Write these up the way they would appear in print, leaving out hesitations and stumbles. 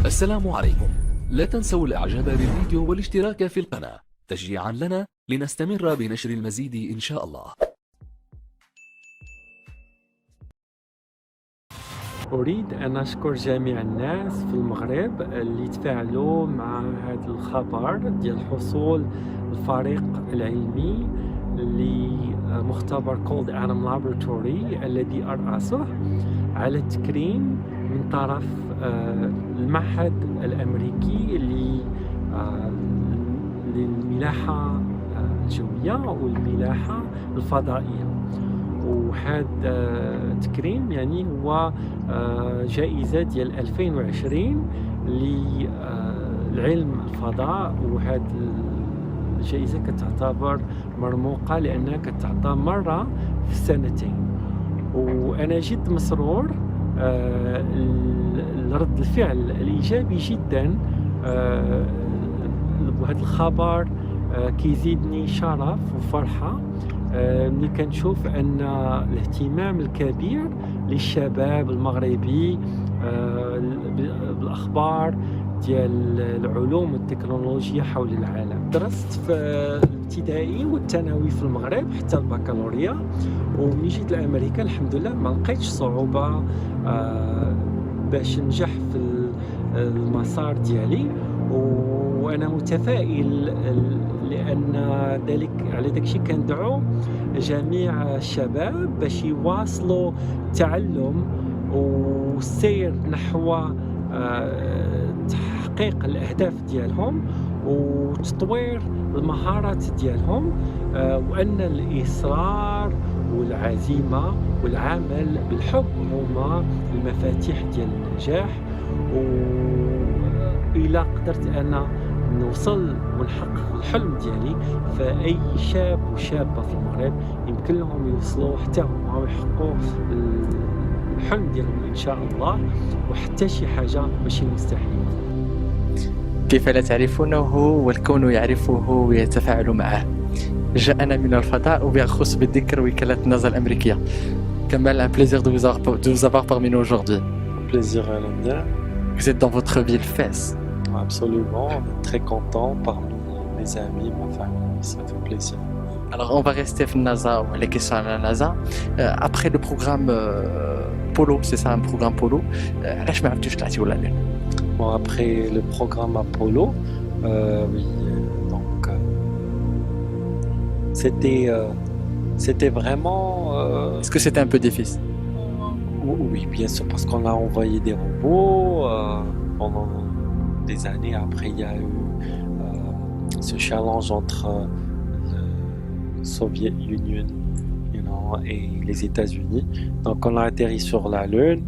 السلام عليكم. لا تنسوا الاعجاب بالفيديو والاشتراك في القناة تشجيعا لنا لنستمر بنشر المزيد ان شاء الله. أريد أن أشكر جميع الناس في المغرب اللي تفاعلوا مع هذا الخبر ديال حصول الفريق العلمي لمختبر كولد آدم لابوراتوري الذي أرأسه على التكريم من طرف المعهد الأمريكي للملاحة الجوية والملاحة الفضائية. وهذا التكريم يعني هو جائزة ديال 2020 للعلم الفضاء، وهذه الجائزة كتعتبر مرموقة لأنها كتعطى مرة في السنتين. وأنا جد مسرور لرد الفعل الإيجابي جدا. وهذا الخبر كيزيدني شرف وفرحة ملي كنشوف أن الاهتمام الكبير للشباب المغربي بالأخبار ديال العلوم والتكنولوجيا حول العالم. درست في الابتدائي والثانوي في المغرب حتى البكالوريا، وملي جيت لأمريكا الحمد لله ما لقيتش صعوبة باش ننجح في المسار ديالي، وأنا متفائل لأن على داكشي كندعو جميع الشباب باش يواصلوا التعلم والسير نحو تحقيق الأهداف ديالهم وتطوير المهارات ديالهم، وأن الإصرار والعزيمة والعمل بالحب هما المفاتيح ديال النجاح. وإلا قدرت أنا نوصل ونحقق الحلم ديالي، فأي شاب وشابة في المغرب يمكن لهم يوصلوا حتى هما ويحققوا الحلم ديالهم إن شاء الله، وحتى شي حاجة ماشي مستحيلة. كيف لا تعرفونه والكون يعرفه ويتفاعل معه. جاءنا من الفضاء وبخصوص بالذكر وكالة النازا الأمريكية. Kamal, un plaisir de vous avoir parmi nous aujourd'hui. Plaisir à la. Vous êtes dans votre ville Fès. Absolument, on est très content parmi mes amis, ma famille, ça fait plaisir. Alors on va rester à NASA ou les questions à la NASA. Après le programme Polo, c'est ça un programme Polo. علاش ما عرفتوش طلعتيوا على اللون؟ Bon, après le programme Apollo, oui, donc c'était vraiment. Est-ce que c'était un peu difficile? Oui, bien sûr, parce qu'on a envoyé des robots pendant des années. Après, il y a eu ce challenge entre le Soviet Union, et les États-Unis. Donc, on a atterri sur la Lune,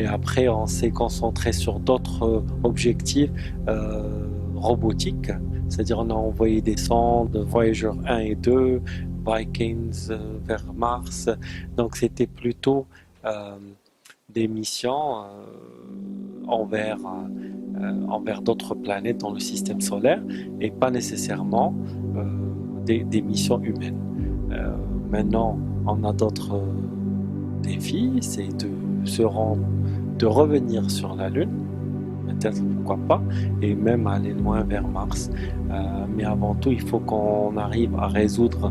et après, on s'est concentré sur d'autres objectifs robotiques. C'est-à-dire, on a envoyé des sondes Voyager 1 et 2, Vikings vers Mars. Donc, c'était plutôt des missions envers d'autres planètes dans le système solaire, et pas nécessairement des missions humaines. Maintenant, on a d'autres défis, c'est de revenir sur la Lune, peut-être, pourquoi pas, et même aller loin vers Mars. Mais avant tout, il faut qu'on arrive à résoudre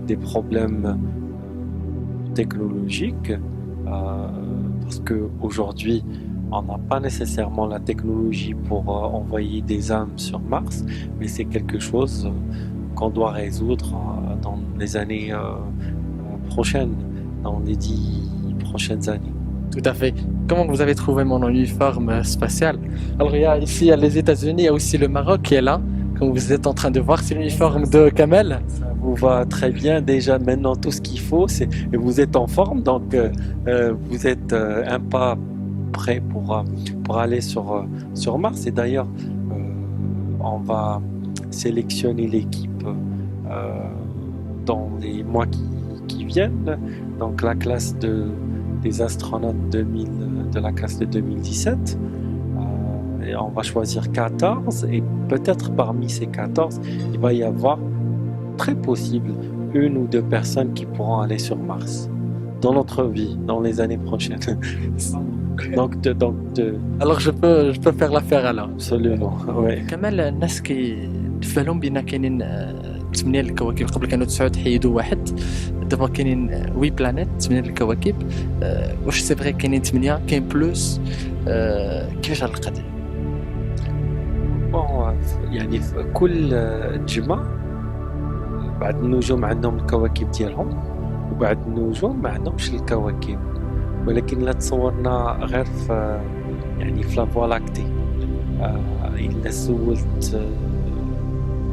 des problèmes technologiques, parce qu'aujourd'hui, on n'a pas nécessairement la technologie pour envoyer des âmes sur Mars, mais c'est quelque chose qu'on doit résoudre dans les années prochaines, dans les 10 prochaines années. Tout à fait. Comment vous avez trouvé mon uniforme spatial? Alors ici, il y a les États-Unis, il y a aussi le Maroc qui est là, comme vous êtes en train de voir, c'est l'uniforme de Kamel. Ça vous va très bien. Déjà maintenant, tout ce qu'il faut, c'est vous êtes en forme, donc vous êtes un pas prêt pour aller sur Mars. Et d'ailleurs, on va sélectionner l'équipe dans les mois qui viennent. Donc la classe des astronautes de la classe de 2017. Et on va choisir 14, et peut-être parmi ces 14, il va y avoir très possible 1 ou 2 personnes qui pourront aller sur Mars. dans notre vie, dans les années prochaines. Alors je peux faire l'affaire alors. Absolument, ouais. كمال الناس كيتفاهموا بان كاينين 8 الكواكب. قبل كانوا 9 تحيدوا واحد، دابا كاينين 8 بلانيت 8 الكواكب. واش سي فري كاينين 8 كاين بلوس؟ كيفاش هاد القضيه؟ يعني في كل جمع بعد النجوم عندهم الكواكب ديالهم، وبعد النجوم ما عندهمش الكواكب، ولكن لا تصورنا غير في يعني في لافوا لاكتي. الا سولت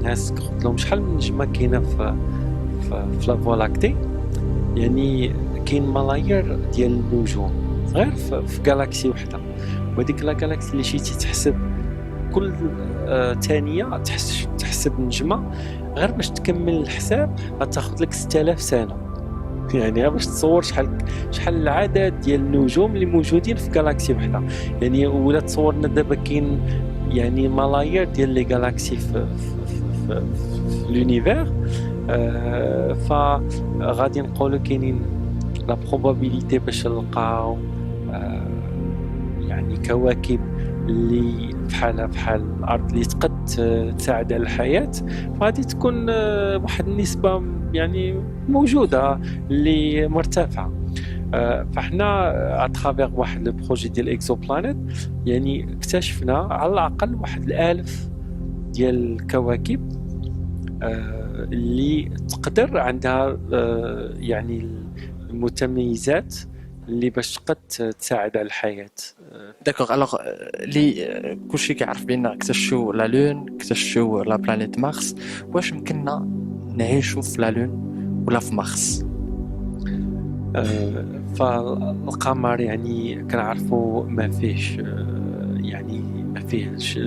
ناس قلت لهم شحال من نجمه كاينه في لافوا لاكتي، يعني كاين ملايير ديال النجوم غير في غالاكسي وحده. وهذيك لا غالاكسي اللي شيتي تحسب كل ثانيه تحسب نجمه، غير باش تكمل الحساب غتاخذ لك 6000 سنه. يعني باش تصور شحال العدد ديال النجوم اللي موجودين في غالاكسي وحده. يعني ولا تصورنا دابا كاين يعني ملايير ديال لي غالاكسي في لونيفير، فغادي نقولوا كاينين لا بروبابيليتي باش نلقاو يعني كواكب اللي بحال الارض اللي تقد تساعد على الحياه، فغادي تكون واحد النسبه يعني موجوده اللي مرتفعه. فاحنا اترافيغ واحد لو بروجي ديال اكزوبلانيت يعني اكتشفنا على الاقل واحد 1000 ديال الكواكب اللي تقدر عندها يعني المتميزات اللي باش قد تساعد على الحياه. داكوغ. الوغ لي كلشي كيعرف بان اكتشفوا لا لون، اكتشفوا لا بلانيت مارس. واش يمكننا نعيشوا في لا لون ولا في مارس؟ فالقمر يعني كنعرفوا ما فيهش يعني ما فيهش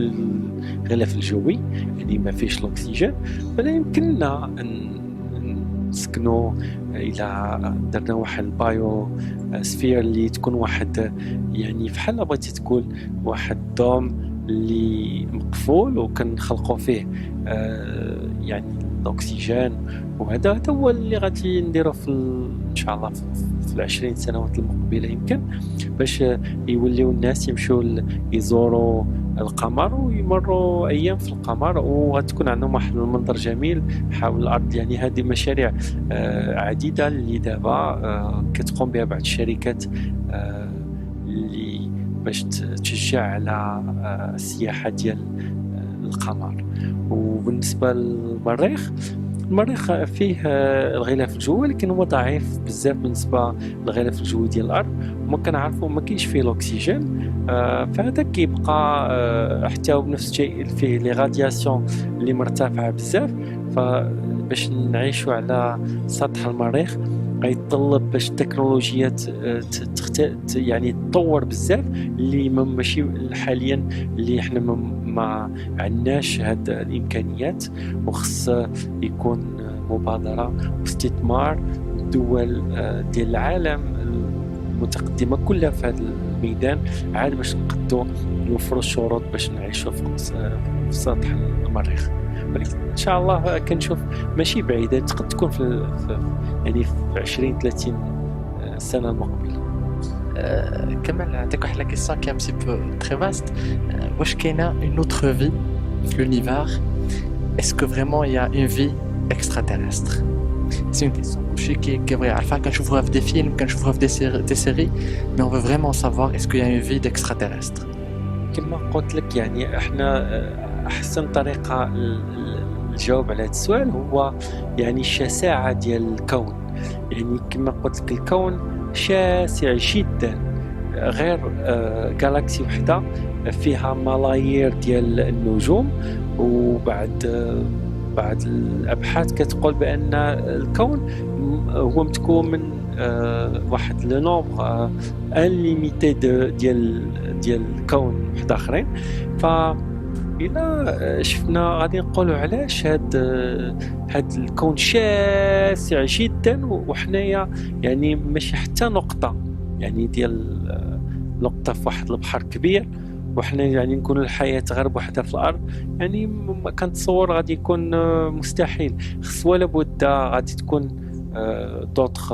الغلاف الجوي، يعني ما فيهش الاكسجين، ولا يمكننا نسكنوا الى درنا واحد البايو سفير اللي تكون واحد يعني بحال بغيتي تقول واحد دوم اللي مقفول وكنخلقوا فيه يعني الاكسجين. وهذا هو اللي غادي نديروا في ان شاء الله في 20 سنوات المقبله، يمكن باش يوليو الناس يمشوا يزوروا القمر ويمروا ايام في القمر، وغتكون عندهم واحد المنظر جميل حول الارض. يعني هذه مشاريع عديده اللي دابا كتقوم بها بعض الشركات اللي باش تشجع على السياحه ديال القمر. وبالنسبه للمريخ، المريخ فيه الغلاف الجوي لكن هو ضعيف بزاف بالنسبه للغلاف الجوي ديال الارض، وما كنعرفوا ما كاينش فيه الاكسجين. فهذا كيبقى حتى بنفس الشيء فيه لي رادياسيون اللي مرتفعه بزاف. فباش نعيشوا على سطح المريخ غيتطلب باش التكنولوجيات يعني تطور بزاف، اللي ماشي حاليا اللي احنا ما عندناش هاد الامكانيات. وخص يكون مبادره واستثمار الدول ديال العالم المتقدمه كلها في هذا الميدان، عاد باش نقدروا نوفروا الشروط باش نعيشوا في سطح المريخ. ولكن ان شاء الله كنشوف ماشي بعيده، تقد تكون في يعني في 20 30 سنه المقبله. كمال نعطيك واحد لا كيسيون كي ام سي بو تري فاست. واش كاينه اون اوتر في في لونيفير؟ اسكو فريمون يا اون في اكستراتيرستر؟ سي اون كيسيون كلشي كيبغي يعرفها، كنشوفوها في دي فيلم، كنشوفوها في دي سيري، مي اون فو فريمون سافوار اسكو يا اون في داكستراتيرستر. كما قلت لك يعني احنا احسن طريقه الجواب على هذا السؤال هو يعني الشساعه ديال الكون. يعني كما قلت لك الكون شاسع جدا، غير غالاكسي وحده فيها ملايير ديال النجوم. وبعد الابحاث كتقول بان الكون هو متكون من واحد لو نومبر انليميتي ديال الكون واحد اخرين. ف إلا شفنا غادي نقولوا علاش هاد الكون شاسع جدا وحنايا يعني ماشي حتى نقطة، يعني ديال نقطة في واحد البحر كبير، وحنا يعني نكون الحياة غير بوحدها في الأرض. يعني ما كنتصور غادي يكون مستحيل. خص ولا بد غادي تكون دوطخ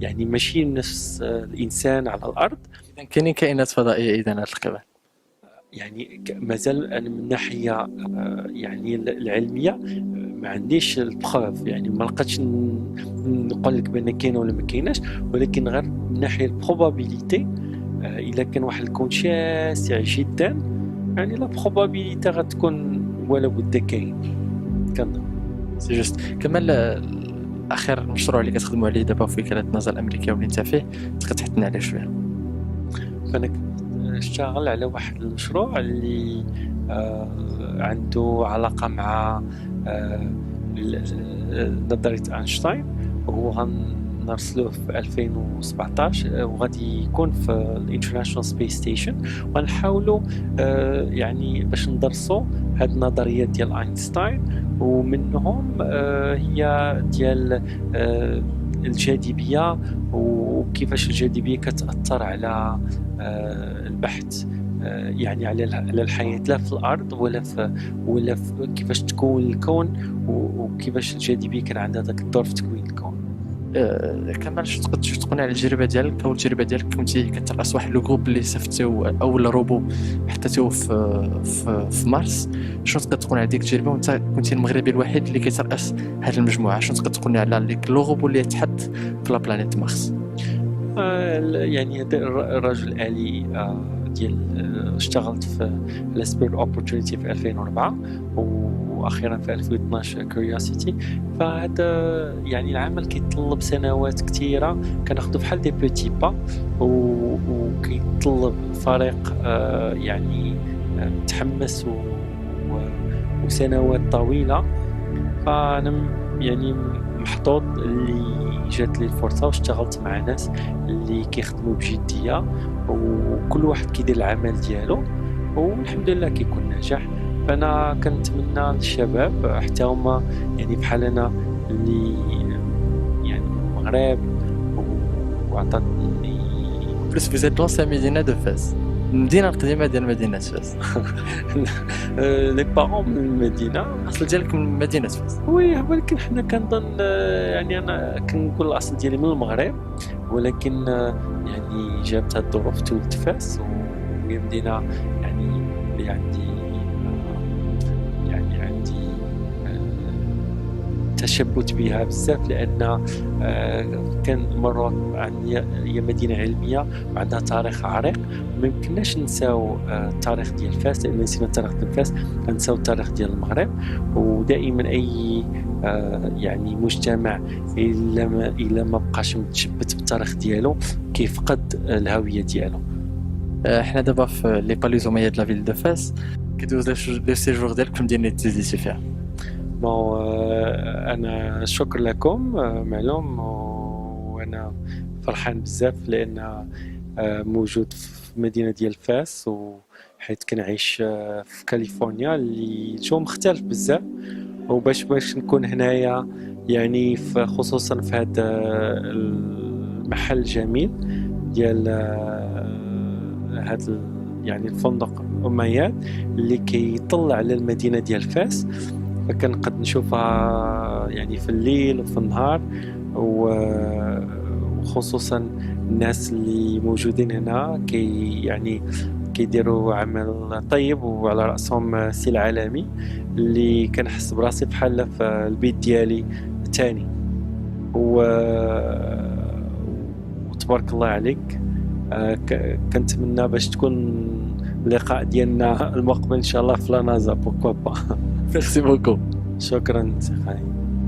يعني ماشي نفس الانسان على الارض. إذن كاينين كائنات فضائيه اذا هاد القبل. يعني مازال انا من ناحيه يعني العلميه ما عنديش البروف، يعني ما لقيتش نقول لك بان كاينه ولا ما كايناش، ولكن غير من ناحيه البروبابيليتي الا كان واحد الكون شاسع جدا يعني لا بروبابيليتي غتكون ولا بد كاين كنظن. سي جوست كمال اخر مشروع اللي كتخدموا عليه دابا في وكاله ناسا الامريكيه واللي انت فيه تقدر تحدثنا عليه شويه؟ فانا اشتغل على واحد المشروع اللي عنده علاقه مع نظريه اينشتاين، وهو غنرسلوه في 2017 وغادي يكون في الانترناشونال سبيس ستيشن، وغنحاولوا يعني باش ندرسوا هاد النظريات ديال اينشتاين، ومنهم هي ديال الجاذبيه وكيفاش الجاذبيه كتاثر على البحث يعني على الحياه لا في الارض ولا في كيفاش تكون الكون، وكيفاش الجاذبيه كان عندها ذاك الدور في تكوين الكون. كمال شو تقدر تقول على التجربه ديالك او التجربه ديالك كنتي كترأس واحد لو جروب اللي سافرتو او روبو حطيتوه في مارس، شنو تقدر تقول على ديك التجربه وانت كنتي المغربي الوحيد اللي كيترأس هذه المجموعه؟ شنو تقدر تقول على لو روبو اللي تحط في لا بلانيت مارس؟ يعني هذا الرجل الآلي ديال اشتغلت في السبيرت اوبورتونيتي في 2004 واخيرا في 2012 كيوريوسيتي. فهذا يعني العمل كيتطلب سنوات كثيره، كناخذوا بحال دي بيتي با وكيتطلب فريق يعني متحمس وسنوات طويله. فانا يعني محظوظ اللي جات لي الفرصه واشتغلت مع ناس اللي كيخدموا بجديه وكل واحد كيدير العمل ديالو والحمد لله كيكون ناجح. فانا كنتمنى للشباب حتى هما يعني بحال انا اللي يعني من المغرب وعطاتني بلس فيزيت لونسي مدينه دو فاس، المدينه القديمه ديال مدينه فاس. لي بارون من المدينه، الاصل ديالك من مدينه فاس؟ وي ولكن حنا كنظن يعني انا كنقول الاصل ديالي من المغرب، ولكن يعني جابت هاد الظروف تولدت فاس، وهي مدينه يعني اللي عندي تشبت بها بزاف، لان كان مروك هي مدينه علميه وعندها تاريخ عريق، ما يمكنناش نساو التاريخ ديال فاس، لان نسينا التاريخ ديال فاس غنساو التاريخ ديال المغرب. ودائما اي يعني مجتمع الا ما بقاش متشبت بالتاريخ ديالو كيفقد الهويه ديالو. احنا دابا في لي باليزوميه ديال لا فيل دو فاس، كدوز لو سيجور ديالك في مدينه تيزيتي فيها. انا شكر لكم معلوم، وانا فرحان بزاف لان موجود في مدينه ديال فاس، وحيت كنعيش في كاليفورنيا اللي جو مختلف بزاف، وباش نكون هنايا يعني خصوصا في هذا المحل الجميل ديال هذا يعني الفندق أمياد اللي كيطلع على المدينه ديال فاس، فكنقد نشوفها يعني في الليل وفي النهار، وخصوصا الناس اللي موجودين هنا يعني كيديروا عمل طيب، وعلى رأسهم سي العالمي اللي كنحس براسي بحال في البيت ديالي الثاني. وتبارك الله عليك. كنتمنى باش تكون اللقاء ديالنا المقبل ان شاء الله في لانازا بوكوا با. ميرسي بوكو. شكرا سي خالد.